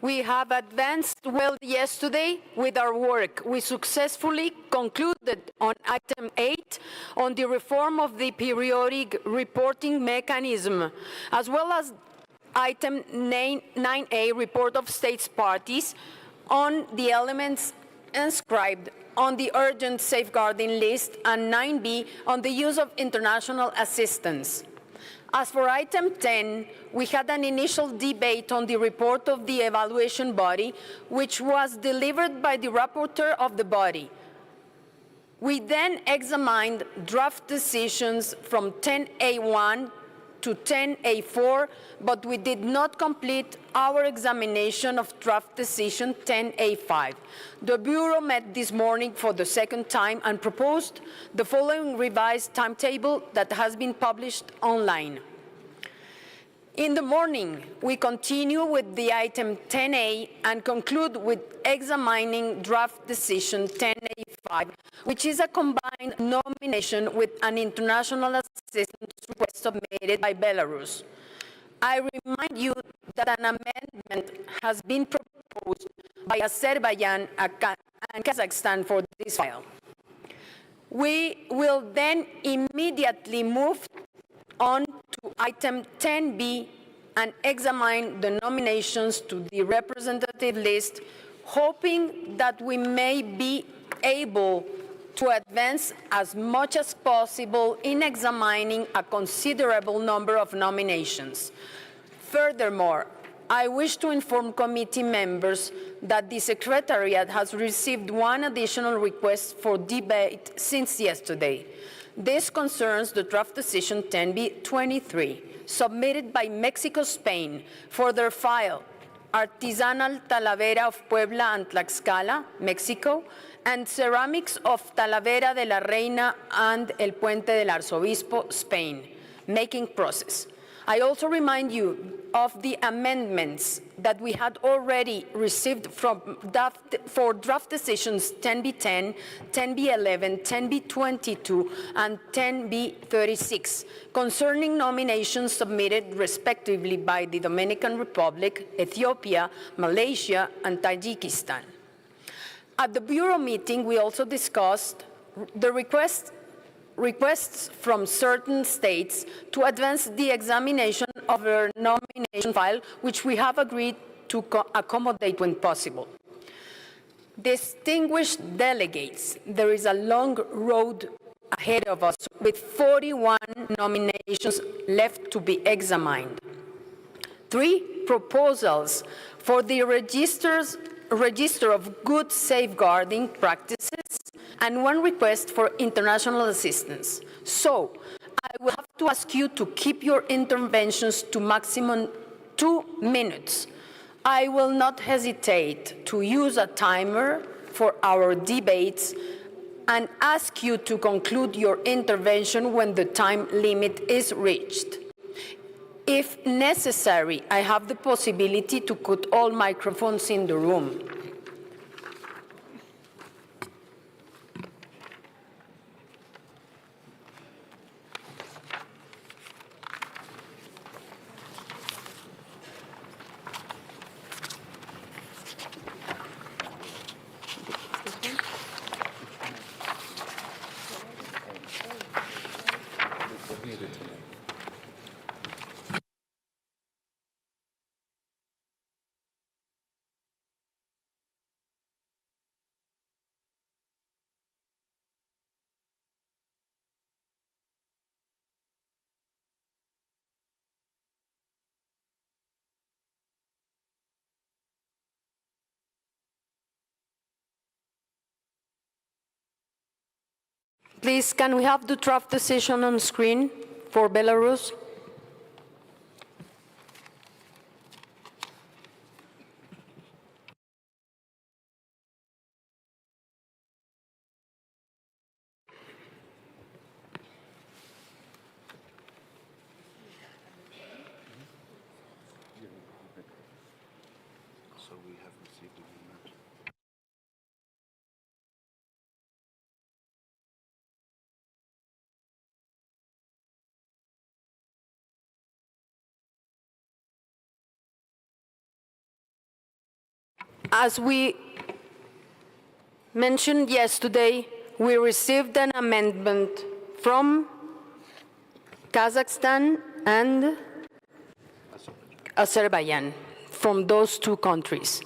We have advanced well yesterday with our work. We successfully concluded on item 8 on the reform of the periodic reporting mechanism, as well as item 9A, report of states parties, on the elements inscribed on the urgent safeguarding list, and 9B on the use of international assistance. As for item 10, we had an initial debate on the report of the evaluation body, which was delivered by the rapporteur of the body. We then examined draft decisions from 10A1 to 10A4, but we did not complete our examination of draft decision 10A5. The Bureau met this morning for the second time and proposed the following revised timetable that has been published online. In the morning, we continue with the item 10A and conclude with examining draft decision 10A5, which is a combined nomination with an international assistance request submitted by Belarus. I remind you that an amendment has been proposed by Azerbaijan and Kazakhstan for this file. We will then immediately move on to item 10B and examine the nominations to the representative list, hoping that we may be able to advance as much as possible in examining a considerable number of nominations. Furthermore, I wish to inform committee members that the Secretariat has received one additional request for debate since yesterday. This concerns the draft decision 10B23, submitted by Mexico, Spain, for their file, Artisanal Talavera of Puebla and Tlaxcala, Mexico, and Ceramics of Talavera de la Reina and El Puente del Arzobispo, Spain, making process. I also remind you of the amendments that we had already received for draft decisions 10B10, 10B11, 10B22, and 10B36, concerning nominations submitted respectively by the Dominican Republic, Ethiopia, Malaysia, and Tajikistan. At the Bureau meeting, we also discussed the requests from certain states to advance the examination of their nomination file, which we have agreed to accommodate when possible. Distinguished delegates, there is a long road ahead of us with 41 nominations left to be examined. 3 proposals for the Register of Good Safeguarding Practices, and 1 request for international assistance. So, I will have to ask you to keep your interventions to maximum 2 minutes. I will not hesitate to use a timer for our debates and ask you to conclude your intervention when the time limit is reached. If necessary, I have the possibility to cut all microphones in the room. Please, can we have the draft decision on screen for Belarus? So we have received the email. As we mentioned yesterday, we received an amendment from Kazakhstan and Azerbaijan, from those two countries.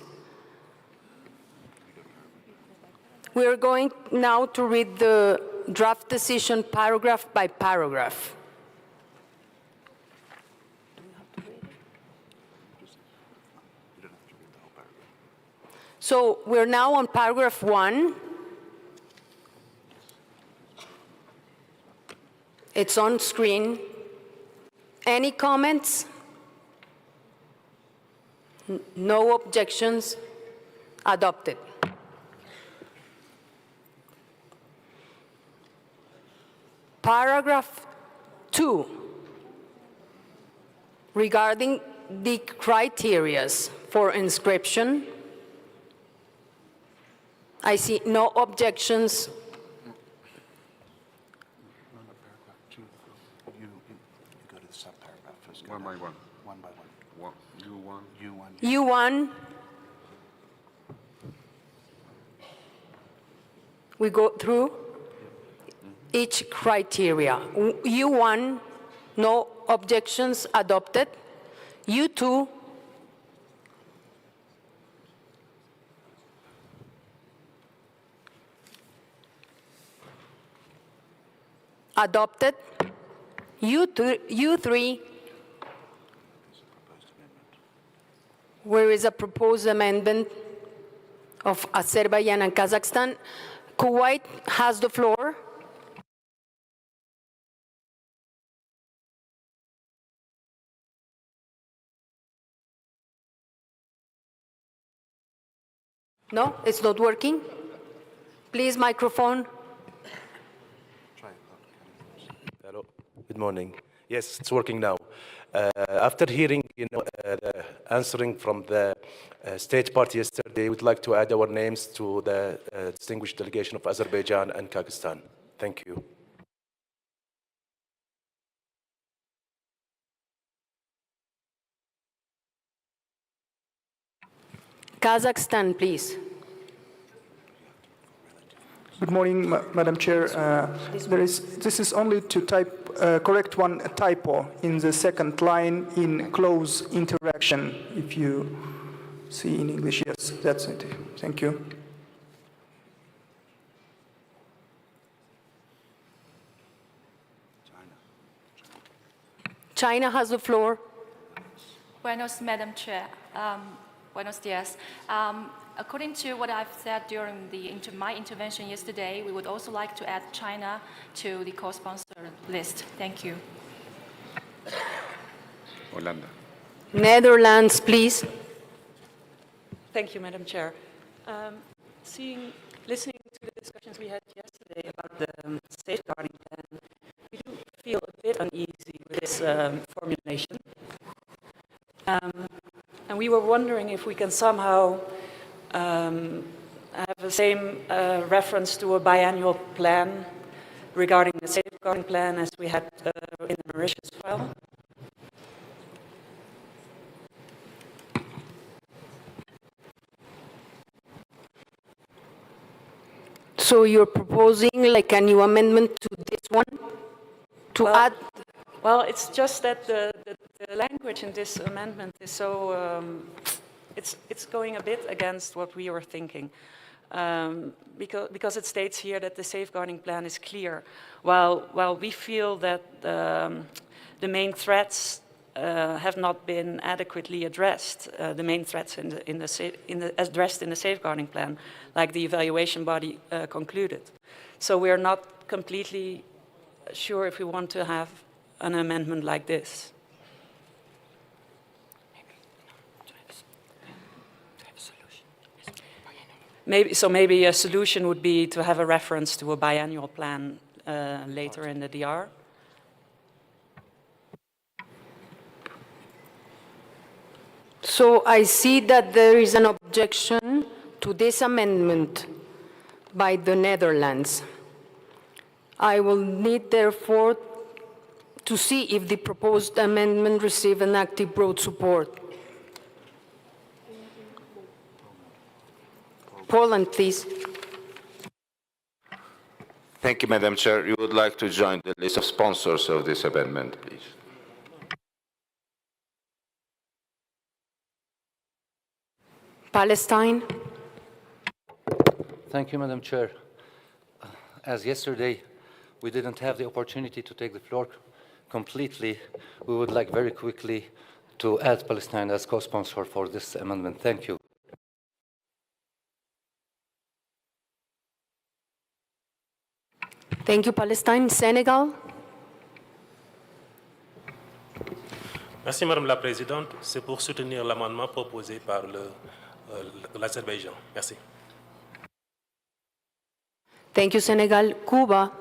We are going now to read the draft decision paragraph by paragraph. So we're now on paragraph 1. It's on screen. Any comments? No objections? Adopted. Paragraph 2, regarding the criteria for inscription. I see no objections. No, paragraph 2. You go to the subparagraph first. One by one. One by one. U1. U1. We go through each criteria. U1, no objections, adopted. U2, adopted. U3, where is a proposed amendment of Azerbaijan and Kazakhstan. Kuwait has the floor. No, it's not working. Please, microphone. Try it. Hello. Good morning. Yes, it's working now. After hearing, the answering from the state party yesterday, we'd like to add our names to the distinguished delegation of Azerbaijan and Kazakhstan. Thank you. Kazakhstan, please. Good morning, Madam Chair. This is only to correct one typo in the second line in close interaction. If you see in English, yes, that's it. Thank you. China has the floor. Buenos, Madam Chair. Buenos dias. According to what I've said during my intervention yesterday, we would also like to add China to the co-sponsor list. Thank you. Holanda. Netherlands, please. Thank you, Madam Chair. Listening to the discussions we had yesterday about the safeguarding plan, we do feel a bit uneasy with this formulation. And we were wondering if we can somehow have the same reference to a biannual plan regarding the safeguarding plan as we had in the Mauritius file. So you're proposing like a new amendment to this one? To add? Well, it's just that the language in this amendment is so, it's going a bit against what we were thinking. Because it states here that the safeguarding plan is clear. While we feel that the main threats have not been adequately addressed, the main threats addressed in the safeguarding plan, like the evaluation body concluded. So we are not completely sure if we want to have an amendment like this. Maybe a solution would be to have a reference to a biannual plan later in the DR. So I see that there is an objection to this amendment by the Netherlands. I will need, therefore, to see if the proposed amendment receives an active broad support. Poland, please. Thank you, Madam Chair. You would like to join the list of sponsors of this amendment, please. Palestine. Thank you, Madam Chair. As yesterday we didn't have the opportunity to take the floor completely, we would like very quickly to add Palestine as co-sponsor for this amendment. Thank you. Thank you, Palestine. Senegal. Merci Madame la Présidente. C'est pour soutenir l'amendement proposé par l'Azerbaïdjan. Merci. Thank you, Senegal. Cuba.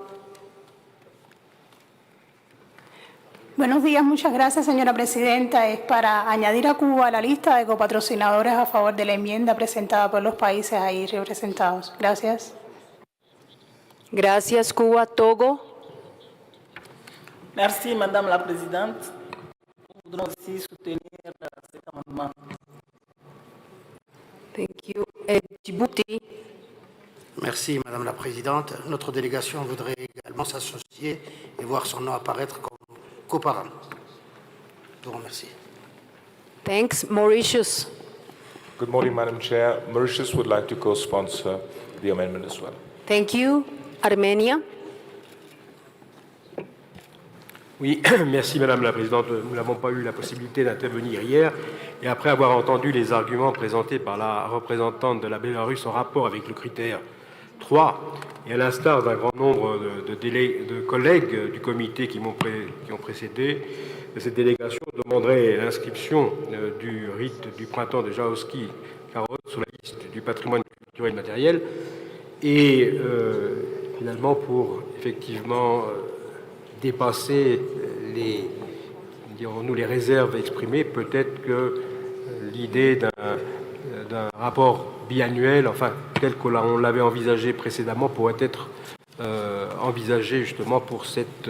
Buenos días, muchas gracias, señora presidenta. Es para añadir a Cuba a la lista de copatrocinadores a favor de la enmienda presentada por los países ahí representados. Gracias. Gracias, Cuba. Togo. Merci, Madame la Présidente. Nous voudrons aussi soutenir cet amendement. Thank you. Djibouti. Merci, Madame la Présidente. Notre délégation voudrait également s'associer et voir son nom apparaître comme coparent. Je vous remercie. Thanks. Mauritius. Good morning, Madam Chair. Mauritius would like to co-sponsor the amendment as well. Thank you. Armenia. Oui, merci Madame la Présidente. Nous n'avons pas eu la possibilité d'intervenir hier et après avoir entendu les arguments présentés par la représentante de la Bélarus en rapport avec le critère 3 et à l'instar d'un grand nombre de collègues du comité qui ont précédé, cette délégation demanderait l'inscription du rite du printemps de Jaoski Karol sur la liste du patrimoine culturel matériel et finalement pour effectivement dépasser les, dirons-nous, les réserves exprimées, peut-être que l'idée d'un rapport biannuel, enfin tel qu'on l'avait envisagé précédemment, pourrait être envisagée justement pour cet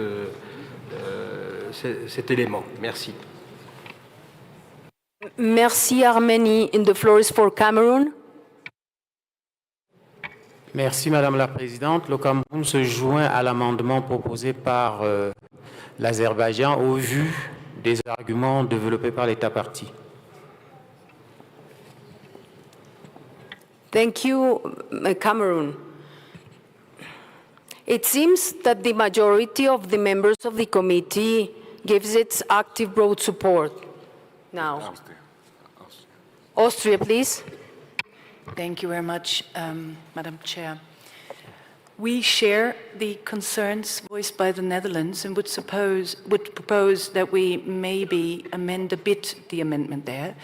élément. Merci. Merci, Arménie. And the floor is for Cameroon. Merci Madame la Présidente. Le Cameroun se joint à l'amendement proposé par l'Azerbaïdjan au vu des arguments développés par l'État partie. Thank you, Cameroon. It seems that the majority of the members of the committee gives its active broad support. Now, Austria, please. Thank you very much, Madam Chair. We share the concerns voiced by the Netherlands and would propose that we maybe amend a bit the amendment there.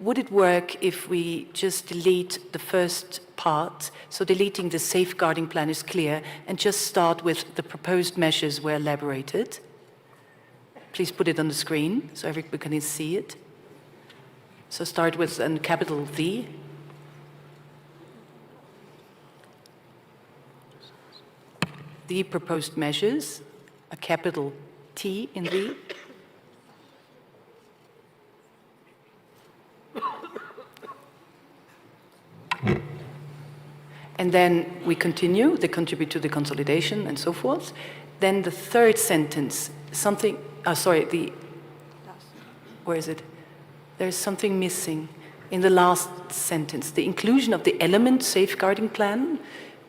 Would it work if we just delete the first part, so deleting the safeguarding plan is clear, and just start with the proposed measures were elaborated? Please put it on the screen so everybody can see it. So start with a capital V. The proposed measures, a capital T in the. And then we continue, they contribute to the consolidation and so forth. Then the third sentence, something, where is it? There's something missing in the last sentence. The inclusion of the element safeguarding plan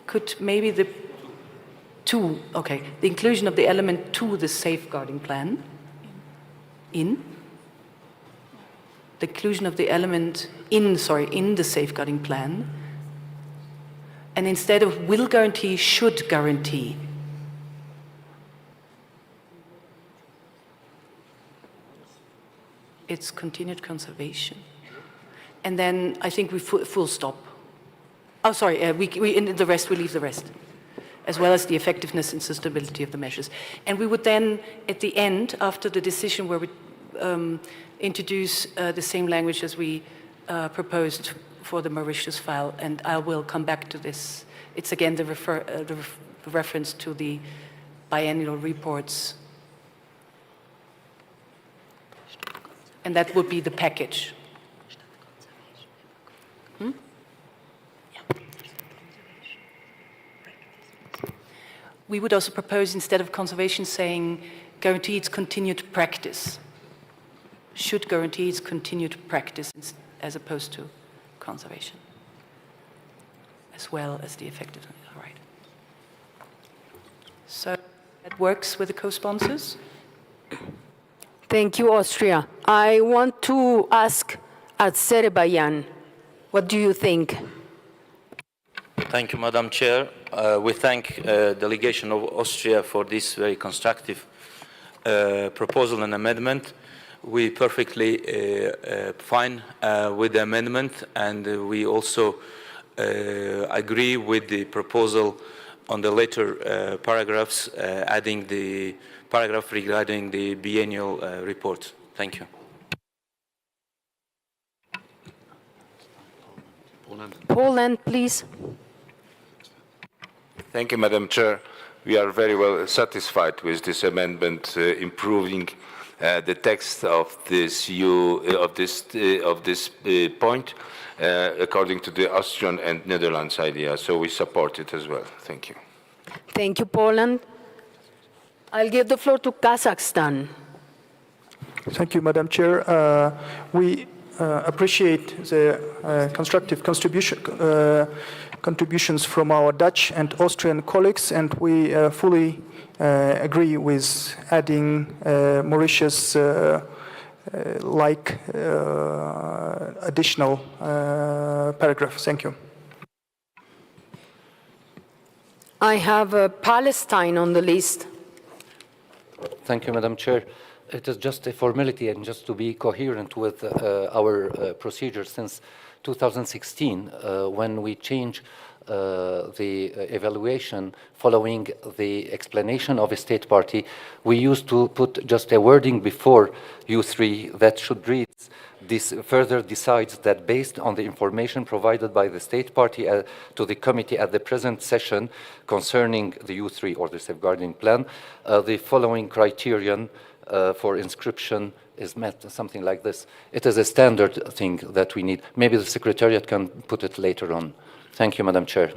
could maybe the inclusion of the element to the safeguarding plan the inclusion of the element in the safeguarding plan, and instead of will guarantee, should guarantee. It's continued conservation. And then I think we full stop. Oh, sorry, in the rest, we leave the rest, as well as the effectiveness and sustainability of the measures. And we would then, at the end, after the decision where we introduce the same language as we proposed for the Mauritius file, and I will come back to this. It's again the reference to the biennial reports. And that would be the package. we would also propose, instead of conservation, saying guaranteed continued practice. Should guaranteed continued practice as opposed to conservation, as well as the effectiveness. All right. So that works with the co-sponsors. Thank you, Austria. I want to ask Azerbaijan, what do you think? Thank you, Madam Chair. We thank delegation of Austria for this very constructive proposal and amendment. We perfectly fine with the amendment, and we also agree with the proposal on the later paragraphs, adding the paragraph regarding the biennial report. Thank you. Poland, please. Thank you, Madam Chair. We are very well satisfied with this amendment, improving the text of this point, according to the Austrian and Netherlands idea. So we support it as well. Thank you. Thank you, Poland. I'll give the floor to Kazakhstan. Thank you, Madam Chair. We appreciate the constructive contributions from our Dutch and Austrian colleagues, and we fully agree with adding Mauritius additional paragraph. Thank you. I have Palestine on the list. Thank you, Madam Chair. It is just a formality and just to be coherent with our procedure since 2016, when we changed the evaluation following the explanation of a state party, we used to put just a wording before U3 that should read, this further decides that based on the information provided by the state party to the committee at the present session concerning the U3 or the safeguarding plan, the following criterion for inscription is met, something like this. It is a standard thing that we need. Maybe the Secretariat can put it later on. Thank you, Madam Chair.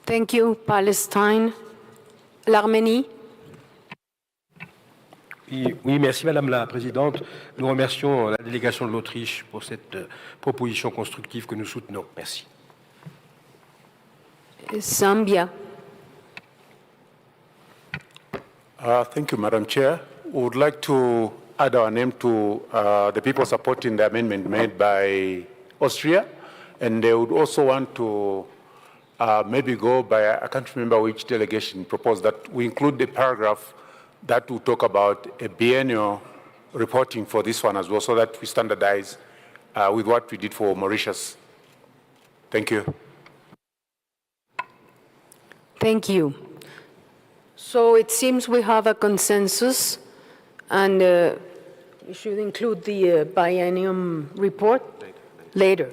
Thank you, Palestine. L'Arménie. Oui, merci Madame la Présidente. Nous remercions la délégation de l'Autriche pour cette proposition constructive que nous soutenons. Merci. Zambia. Thank you, Madam Chair. We would like to add our name to the people supporting the amendment made by Austria, and they would also want to maybe go by, I can't remember which delegation proposed that we include the paragraph that will talk about a biennial reporting for this one as well, so that we standardize with what we did for Mauritius. Thank you. Thank you. So it seems we have a consensus, and we should include the biennium report later.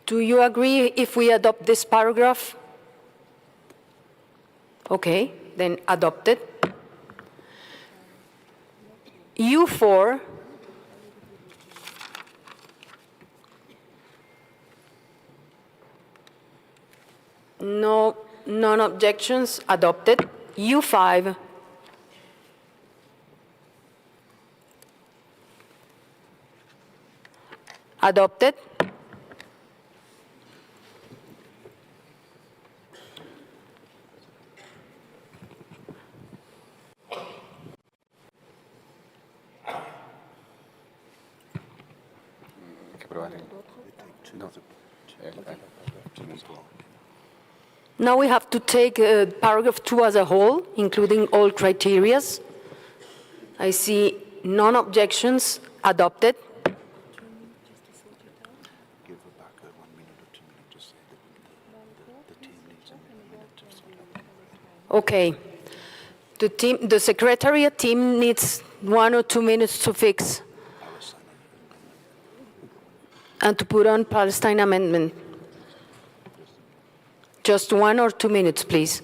Do you agree if we adopt this paragraph? Okay, then adopt it. U4. No, non-objections, adopted. U5. Adopted. Now we have to take paragraph 2 as a whole, including all criteria. I see non-objections, adopted. Okay. The Secretariat team needs 1 or 2 minutes to fix and to put on Palestine amendment. Just 1 or 2 minutes, please.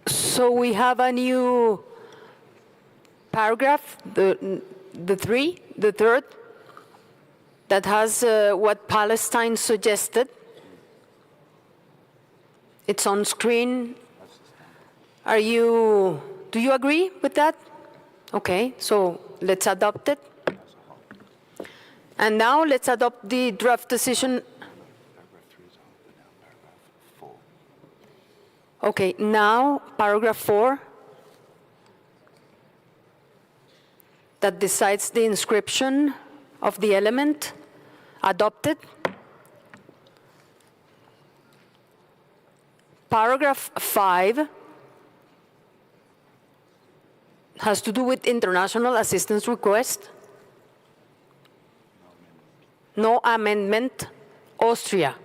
So we have a new paragraph, the third, that has what Palestine suggested. It's on screen. Do you agree with that? Okay, so let's adopt it. And now let's adopt the draft decision. Okay, now paragraph 4 that decides the inscription of the element adopted. Paragraph 5 has to do with international assistance request. No amendment, Austria.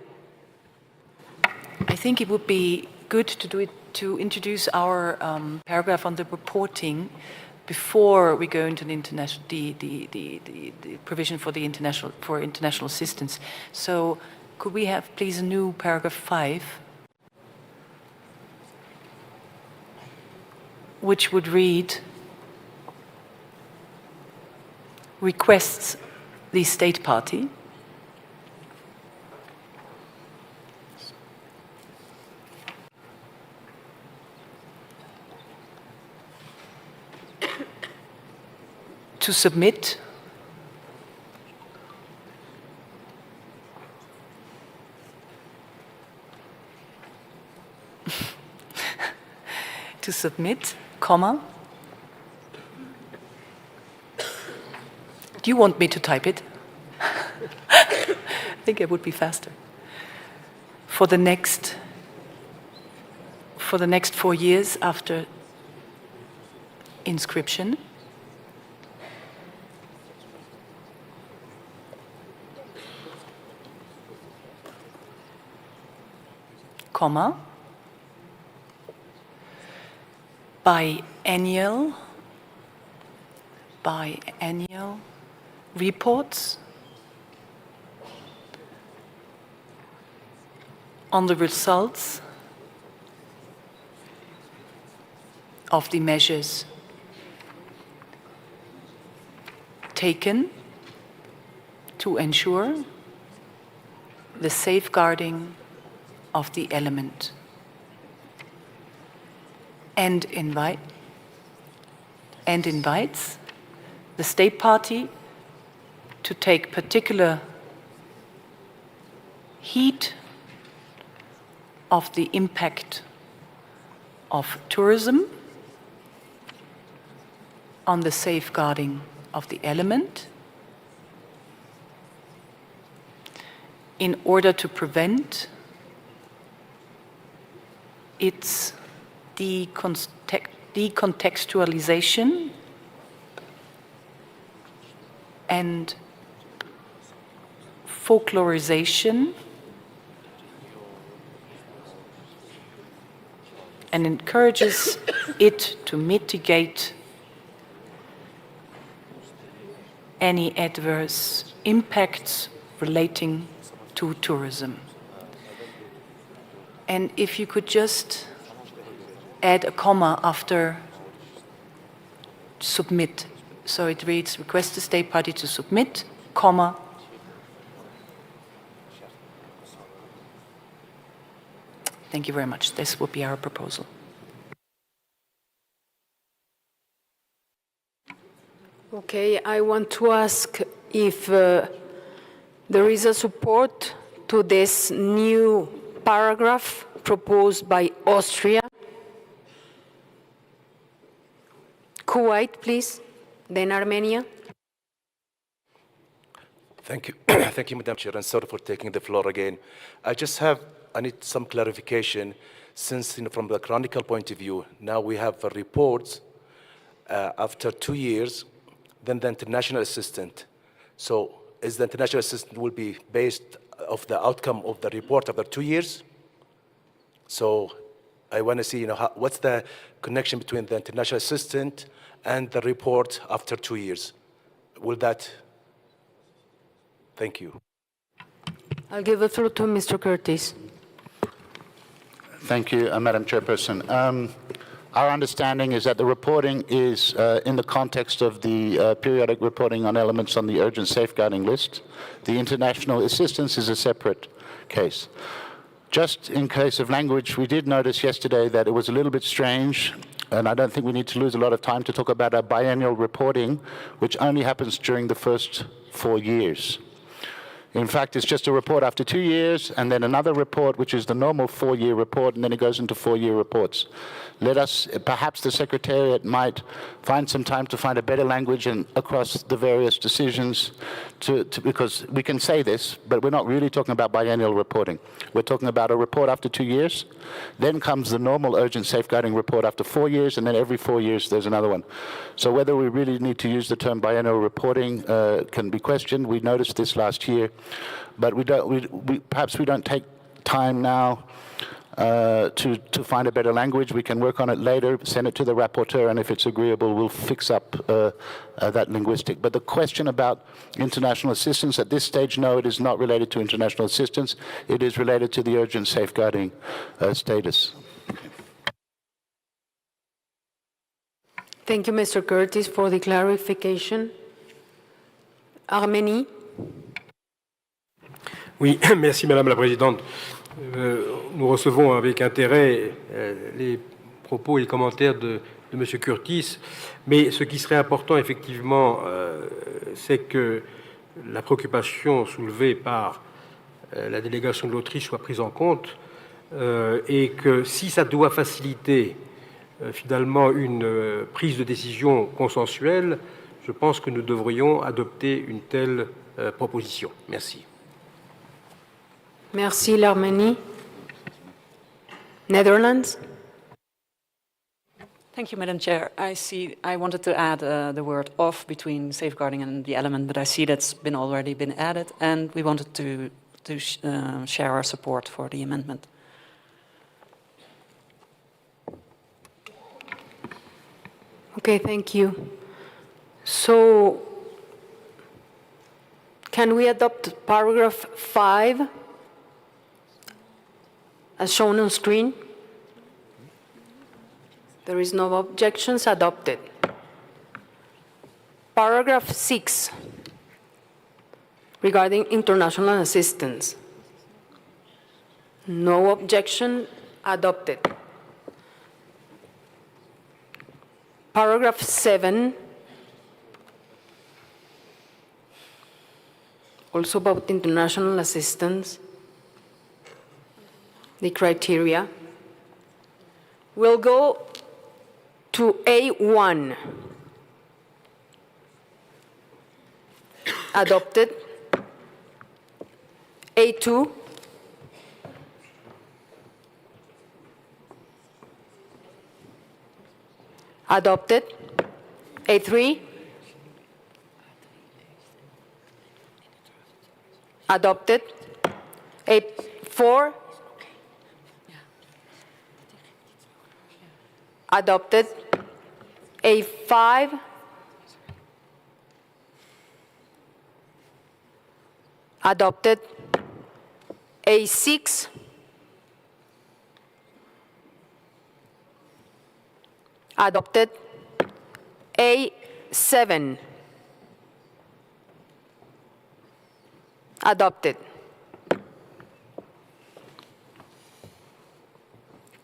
I think it would be good to introduce our paragraph on the reporting before we go into the provision for the international assistance. So could we have please a new paragraph 5, which would read, requests the state party to submit comma. Do you want me to type it? I think it would be faster. For the next 4 years after inscription, comma, biannual reports on the results of the measures taken to ensure the safeguarding of the element, and invites the state party to take particular heed of the impact of tourism on the safeguarding of the element in order to prevent its decontextualization and folklorization, and encourages it to mitigate any adverse impacts relating to tourism. And if you could just add a comma after submit. So it reads, request the state party to submit, comma, thank you very much. This would be our proposal. Okay, I want to ask if there is a support to this new paragraph proposed by Austria. Kuwait, please, then Armenia. Thank you. Thank you, Madam Chair, and sorry for taking the floor again. I need some clarification, since from the chronicle point of view, now we have reports after 2 years, then the international assistant. So is the international assistant will be based of the outcome of the report after 2 years? So I want to see, what's the connection between the international assistant and the report after 2 years? Will that? Thank you. I'll give the floor to Mr. Curtis. Thank you, Madam Chairperson. Our understanding is that the reporting is in the context of the periodic reporting on elements on the urgent safeguarding list. The international assistance is a separate case. Just in case of language, we did notice yesterday that it was a little bit strange, and I don't think we need to lose a lot of time to talk about a biennial reporting, which only happens during the first 4 years. In fact, it's just a report after 2 years, and then another report, which is the normal 4-year report, and then it goes into 4-year reports. Perhaps the Secretariat might find some time to find a better language and across the various decisions, because we can say this, but we're not really talking about biennial reporting. We're talking about a report after 2 years, then comes the normal urgent safeguarding report after 4 years, and then every 4 years there's another one. So whether we really need to use the term biennial reporting can be questioned. We noticed this last year. But perhaps we don't take time now to find a better language. We can work on it later, send it to the rapporteur, and if it's agreeable, we'll fix up that linguistic. But the question about international assistance, at this stage, no, it is not related to international assistance. It is related to the urgent safeguarding status. Thank you, Mr. Curtis, for the clarification. Arménie. Oui, merci Madame la Présidente. Nous recevons avec intérêt les propos et les commentaires de M. Curtis, mais ce qui serait important effectivement, c'est que la préoccupation soulevée par la délégation de l'Autriche soit prise en compte et que si ça doit faciliter finalement une prise de décision consensuelle, je pense que nous devrions adopter une telle proposition. Merci. Merci, l'Arménie. Netherlands. Thank you, Madam Chair. I wanted to add the word "of" between safeguarding and the element, but I see that's already been added, and we wanted to share our support for the amendment. Okay, thank you. So, can we adopt paragraph 5 as shown on screen? There is no objections, adopted. Paragraph 6, regarding international assistance. No objection, adopted. Paragraph 7, also about international assistance, the criteria. We'll go to A1, adopted. A2, adopted. A3, adopted. A4, adopted. A5, adopted. A6, adopted. A7, adopted.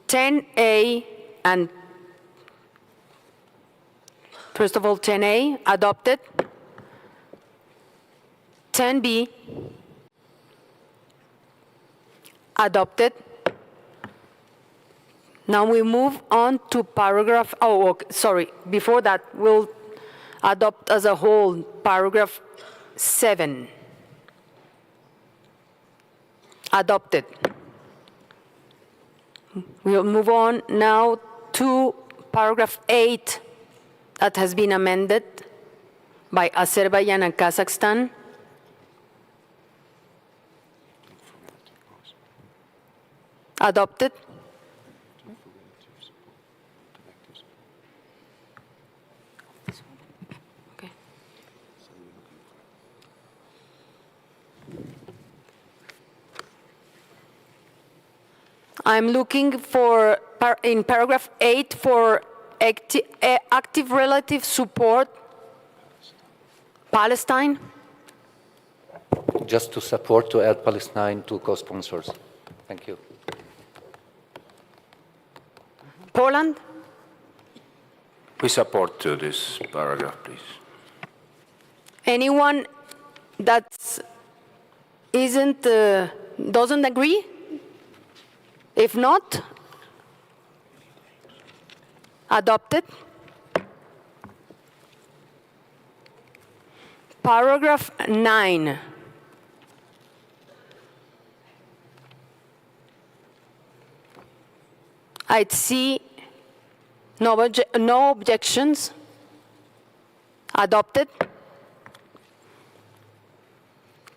10A and first of all 10A, adopted. 10B, adopted. Now we move on to paragraph, before that, we'll adopt as a whole paragraph 7. Adopted. We'll move on now to paragraph 8, that has been amended by Azerbaijan and Kazakhstan. Adopted. Okay. I'm looking for, in paragraph 8, for active relative support. Palestine. Just to support, to add Palestine to co-sponsors. Thank you. Poland. We support to this paragraph, please. Anyone that doesn't agree? If not, adopted. Paragraph 9. I'd see no objections. Adopted.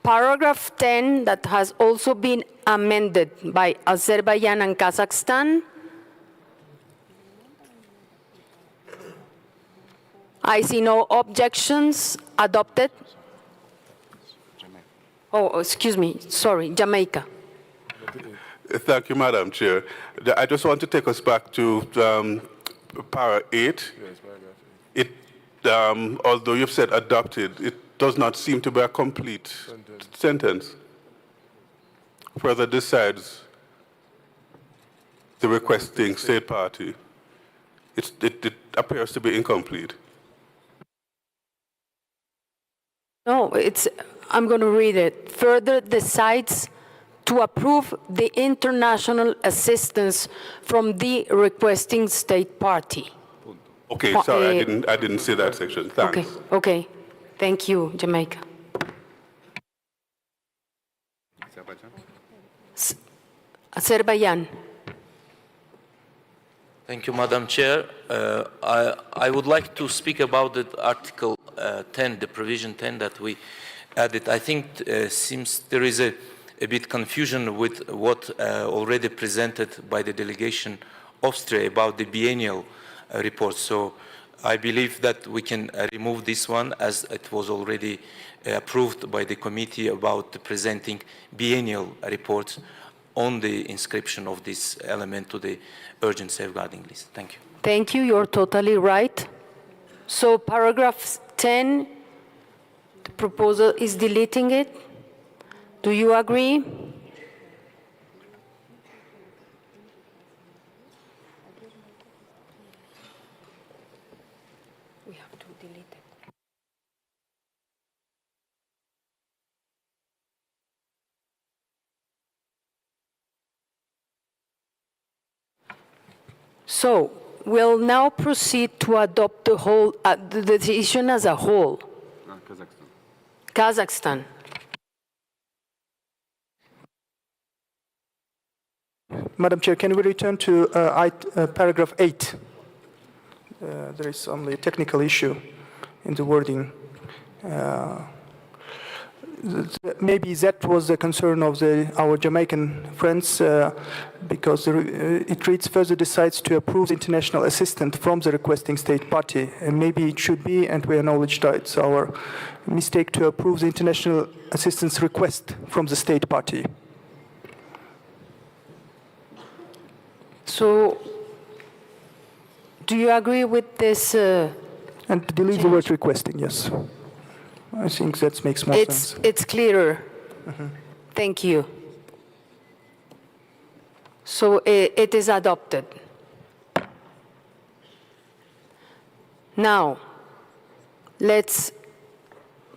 Paragraph 10, that has also been amended by Azerbaijan and Kazakhstan. I see no objections. Adopted. Oh, excuse me. Sorry, Jamaica. Thank you, Madam Chair. I just want to take us back to para 8. Although you've said adopted, it does not seem to be a complete sentence. Further decides the requesting state party. It appears to be incomplete. No, I'm going to read it. Further decides to approve the international assistance from the requesting state party. Okay, sorry, I didn't see that section. Thanks. Okay. Thank you, Jamaica. Azerbaijan. Thank you, Madam Chair. I would like to speak about the Article 10, the provision 10 that we added. I think seems there is a bit confusion with what already presented by the delegation Austria about the biennial report. So I believe that we can remove this one as it was already approved by the committee about presenting biennial reports on the inscription of this element to the urgent safeguarding list. Thank you. Thank you. You're totally right. So paragraph 10, the proposal is deleting it. Do you agree? We have to delete it. So we'll now proceed to adopt the decision as a whole. Kazakhstan. Madam Chair, can we return to paragraph 8? There is only a technical issue in the wording. Maybe that was the concern of our Jamaican friends, because it reads further decides to approve international assistance from the requesting state party. And maybe it should be, and we acknowledge that it's our mistake to approve the international assistance request from the state party. So, do you agree with this? And delete the word requesting, yes. I think that makes more sense. It's clearer. Thank you. So it is adopted. Now, let's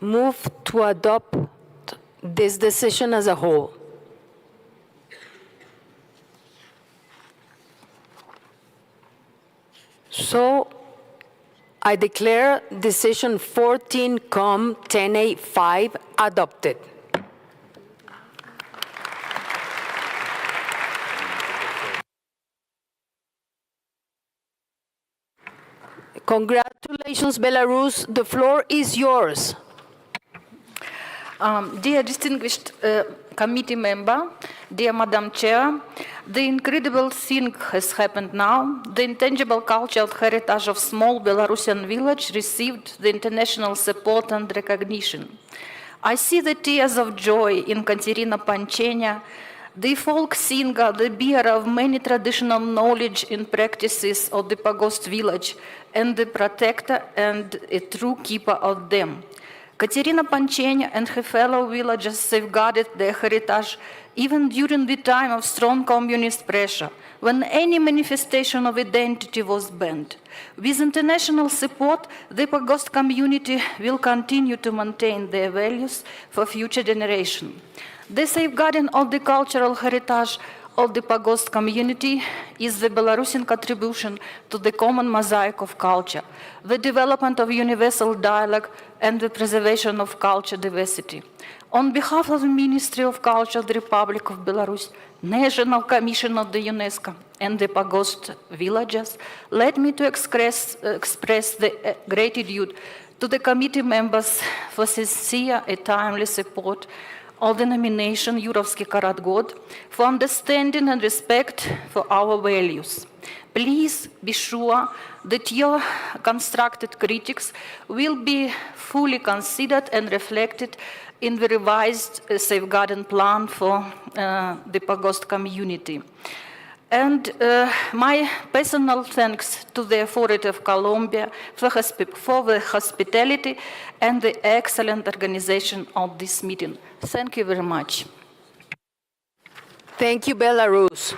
move to adopt this decision as a whole. So, I declare decision 14-10A5 adopted. Congratulations, Belarus. The floor is yours. Dear distinguished committee member, dear Madam Chair, the incredible thing has happened now. The intangible cultural heritage of small Belarusian village received the international support and recognition. I see the tears of joy in Katerina Panchenya, the folk singer, the bearer of many traditional knowledge and practices of the Pagost village, and the protector and a true keeper of them. Katerina Panchenya and her fellow villagers safeguarded their heritage even during the time of strong communist pressure, when any manifestation of identity was banned. With international support, the Pagost community will continue to maintain their values for future generations. The safeguarding of the cultural heritage of the Pagost community is the Belarusian contribution to the common mosaic of culture, the development of universal dialogue, and the preservation of culture diversity. On behalf of the Ministry of Culture of the Republic of Belarus, National Commission of the UNESCO, and the Pagost villages, let me to express the gratitude to the committee members for sincere and timely support of the nomination Юровский Karat God, for understanding and respect for our values. Please be sure that your constructed critics will be fully considered and reflected in the revised safeguarding plan for the Pagost community. And my personal thanks to the authority of Colombia for the hospitality and the excellent organization of this meeting. Thank you very much. Thank you, Belarus.